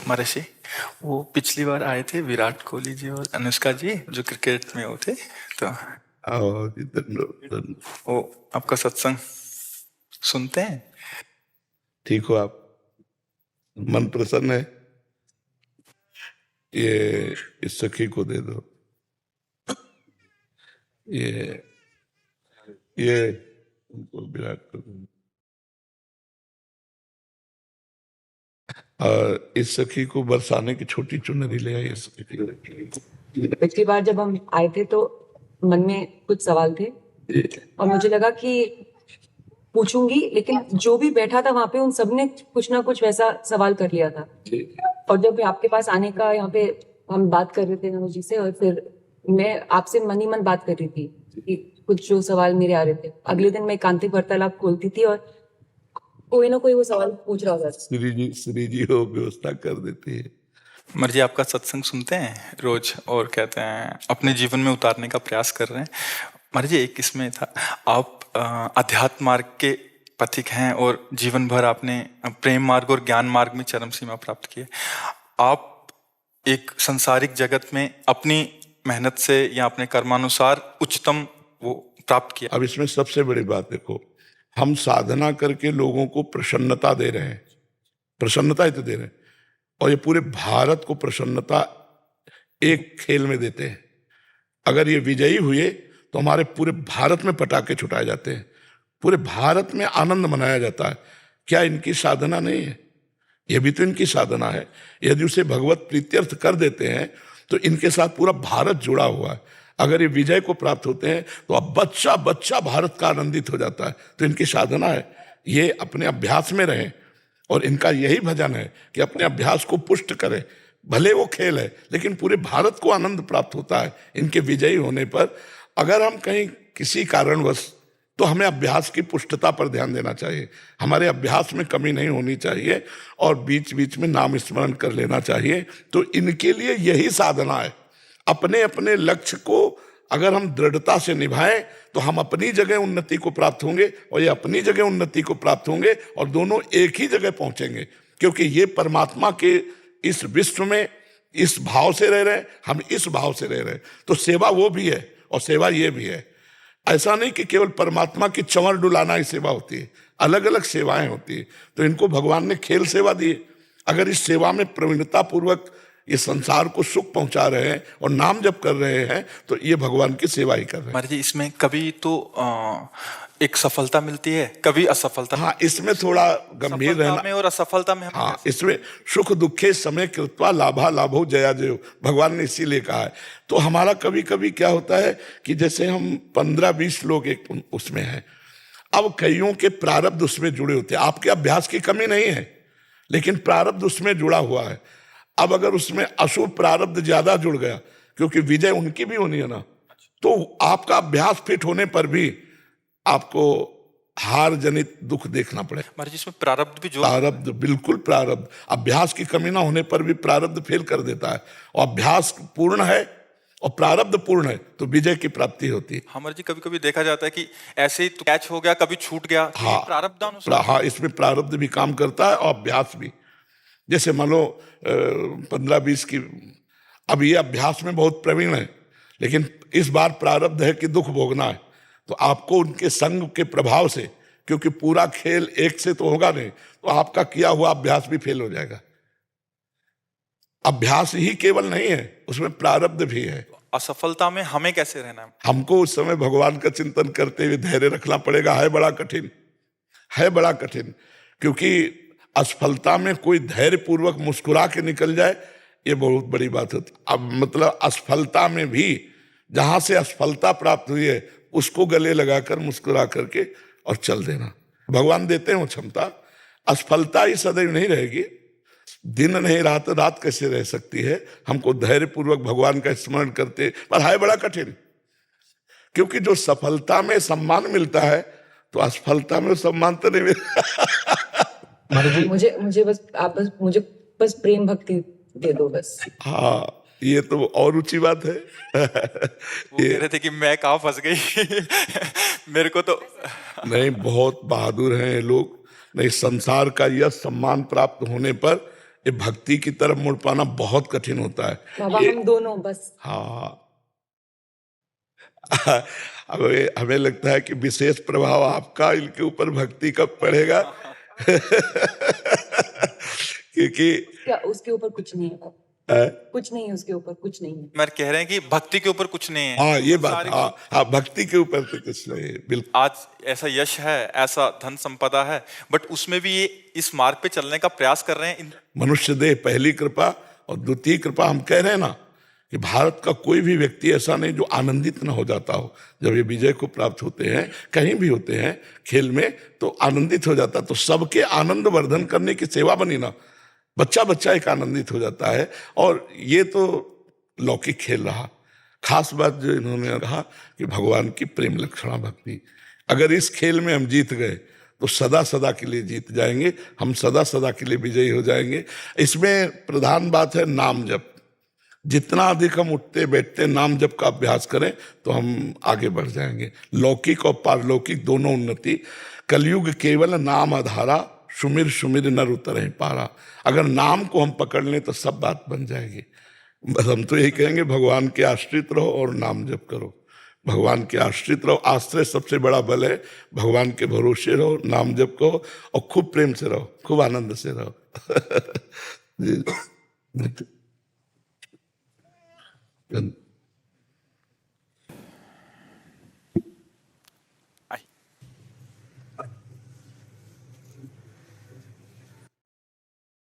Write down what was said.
महर्षि, वो पिछली बार आए थे विराट कोहली जी और अनुष्का जी जो क्रिकेट में वो थे, तो आओ जी, धन्यवाद। वो आपका सत्संग सुनते हैं। ठीक हो आप? मन प्रसन्न है? ये इस सखी को दे दो। ये उनको विराट को दो। और इस सखी को बरसाने की छोटी चुनरी ले आई। पिछली बार जब हम आए थे तो मन में कुछ सवाल थे और मुझे लगा कि पूछूंगी, लेकिन जो भी बैठा था वहां पे उन सब ने कुछ ना कुछ वैसा सवाल कर लिया था। और जब आपके पास आने का यहाँ पे हम बात कर रहे थे नमो जी से, और फिर मैं आपसे मन ही मन बात कर रही थी कि कुछ जो सवाल मेरे आ रहे थे। अगले दिन मैं एकांतिक वार्तालाप खोलती थी और कोई ना कोई वो सवाल पूछ रहा था। श्री जी हो व्यवस्था कर देती है। मर्जी आपका सत्संग सुनते हैं रोज और कहते हैं अपने जीवन में उतारने का प्रयास कर रहे हैं। मर्जी एक इसमें था, आप अध्यात्म मार्ग के पथिक हैं और जीवन भर आपने प्रेम मार्ग और ज्ञान मार्ग में चरम सीमा प्राप्त की है। आप एक संसारिक जगत में अपनी मेहनत से या अपने कर्मानुसार उच्चतम वो प्राप्त किया। अब इसमें सबसे बड़ी बात देखो, हम साधना करके लोगों को प्रसन्नता दे रहे हैं, प्रसन्नता ही तो दे रहे हैं, और ये पूरे भारत को प्रसन्नता एक खेल में देते हैं। अगर ये विजयी हुए तो हमारे पूरे भारत में पटाखे छुटाए जाते हैं, पूरे भारत में आनंद मनाया जाता है। क्या इनकी साधना नहीं है? ये भी तो इनकी साधना है। यदि उसे भगवत प्रीत्यर्थ कर देते हैं तो इनके साथ पूरा भारत जुड़ा हुआ है। अगर ये विजय को प्राप्त होते हैं तो अब बच्चा बच्चा भारत का आनंदित हो जाता है। तो इनकी साधना है, ये अपने अभ्यास में रहें, और इनका यही भजन है कि अपने अभ्यास को पुष्ट करें। भले वो खेल है लेकिन पूरे भारत को आनंद प्राप्त होता है इनके विजयी होने पर। अगर हम कहीं किसी कारणवश, तो हमें अभ्यास की पुष्टता पर ध्यान देना चाहिए। हमारे अभ्यास में कमी नहीं होनी चाहिए और बीच बीच में नाम स्मरण कर लेना चाहिए। तो इनके लिए यही साधना है। अपने अपने लक्ष्य को अगर हम दृढ़ता से निभाएं तो हम अपनी जगह उन्नति को प्राप्त होंगे और ये अपनी जगह उन्नति को प्राप्त होंगे, और दोनों एक ही जगह पहुंचेंगे। क्योंकि ये परमात्मा के इस विश्व में इस भाव से रह रहे हैं, हम इस भाव से रह रहे हैं। तो सेवा वो भी है और सेवा ये भी है। ऐसा नहीं कि केवल परमात्मा की चंवर डुलाना ही सेवा होती है, अलग अलग सेवाएं होती है। तो इनको भगवान ने खेल सेवा दी है। अगर इस सेवा में प्रवीणता पूर्वक ये संसार को सुख पहुंचा रहे हैं और नाम जप कर रहे हैं तो ये भगवान की सेवा ही कर रहे हैं। मर्जी इसमें कभी तो एक सफलता मिलती है, कभी असफलता। हाँ, इसमें थोड़ा गंभीर रहना में और असफलता में। हाँ, इसमें सुख दुखे समय कृत्वा लाभा लाभो जया जयो, भगवान ने इसीलिए कहा है। तो हमारा कभी कभी क्या होता है कि जैसे हम 15-20 लोग एक उसमें हैं, अब कईयों के प्रारब्ध उसमें जुड़े होते हैं। आपके अभ्यास की कमी नहीं है लेकिन प्रारब्ध उसमें जुड़ा हुआ है। अब अगर उसमें अशुभ प्रारब्ध ज्यादा जुड़ गया, क्योंकि विजय उनकी भी होनी है ना, तो आपका अभ्यास फिट होने पर भी आपको हार जनित दुख देखना पड़ेगा। मर्जी इसमें प्रारब्ध भी जो प्रारब्ध, बिल्कुल प्रारब्ध, अभ्यास की कमी ना होने पर भी प्रारब्ध फेल कर देता है। और अभ्यास पूर्ण है और प्रारब्ध पूर्ण है तो विजय की प्राप्ति होती है। हाँ मर्जी, कभी कभी देखा जाता है कि ऐसे ही तो कैच हो गया, कभी छूट गया। हाँ, प्रारब्धानुसार। हाँ, इसमें प्रारब्ध भी काम करता है और अभ्यास भी। जैसे मान लो 15-20 की, अब ये अभ्यास में बहुत प्रवीण है लेकिन इस बार प्रारब्ध है कि दुख भोगना है, तो आपको उनके संग के प्रभाव से, क्योंकि पूरा खेल एक से तो होगा नहीं, तो आपका किया हुआ अभ्यास भी फेल हो जाएगा। अभ्यास ही केवल नहीं है, उसमें प्रारब्ध भी है। असफलता में हमें कैसे रहना है? हमको उस समय भगवान का चिंतन करते हुए धैर्य रखना पड़ेगा। है बड़ा कठिन, है बड़ा कठिन, क्योंकि असफलता में कोई धैर्य पूर्वक मुस्कुरा के निकल जाए, ये बहुत बड़ी बात होती। अब मतलब असफलता में भी जहां से असफलता प्राप्त हुई है उसको गले लगाकर मुस्कुरा करके और चल देना। भगवान देते हैं वो क्षमता। असफलता ही सदैव नहीं रहेगी, दिन नहीं रात, रात कैसे रह सकती है। हमको धैर्य पूर्वक भगवान का स्मरण करते, पर है बड़ा कठिन, क्योंकि जो सफलता में सम्मान मिलता है तो असफलता में सम्मान तो नहीं मिलता। मुझे बस आप मुझे प्रेम भक्ति दे दो बस। हाँ, ये तो और ऊंची बात है। वो कह रहे थे कि मैं कहाँ फंस गई। मेरे को तो नहीं, बहुत बहादुर हैं ये लोग। नहीं, संसार का यह सम्मान प्राप्त होने पर ये भक्ति की तरफ मुड़ पाना बहुत कठिन होता है। बाबा ये हम दोनों बस हाँ हमें लगता है कि विशेष प्रभाव आपका इनके ऊपर भक्ति कब पड़ेगा क्योंकि क्या उसके ऊपर कुछ नहीं है, अ, कुछ नहीं है उसके ऊपर, कुछ नहीं है। मैं कह रहे हैं कि भक्ति के ऊपर कुछ नहीं है। हाँ ये बात, सारी- हाँ भक्ति के ऊपर तो कुछ नहीं है, बिल्कुल। आज ऐसा यश है, ऐसा धन संपदा है, बट उसमें भी ये इस मार्ग पे चलने का प्रयास कर रहे हैं। मनुष्य देह पहली कृपा और द्वितीय कृपा। हम कह रहे हैं ना कि भारत का कोई भी व्यक्ति ऐसा नहीं जो आनंदित न हो जाता हो जब ये विजय को प्राप्त होते हैं, कहीं भी होते हैं खेल में, तो आनंदित हो जाता। तो सबके आनंद वर्धन करने की सेवा बनी ना, बच्चा बच्चा एक आनंदित हो जाता है। और ये तो लौकिक खेल रहा। खास बात जो इन्होंने कहा कि भगवान की प्रेम लक्षणा भक्ति, अगर इस खेल में हम जीत गए तो सदा सदा के लिए जीत जाएंगे, हम सदा सदा के लिए विजयी हो जाएंगे। इसमें प्रधान बात है नाम जप। जितना अधिक हम उठते बैठते नाम जप का अभ्यास करें तो हम आगे बढ़ जाएंगे। लौकिक और पारलौकिक दोनों उन्नति। कलयुग केवल नाम आधारा, सुमिर सुमिर नर उतरहि पारा। अगर नाम को हम पकड़ लें तो सब बात बन जाएगी। बस हम तो यही कहेंगे, भगवान के आश्रित रहो और नाम जप करो। भगवान के आश्रित रहो, आश्रय सबसे बड़ा बल है। भगवान के भरोसे रहो, नाम जप करो और खूब प्रेम से रहो, खूब आनंद से रहो जी।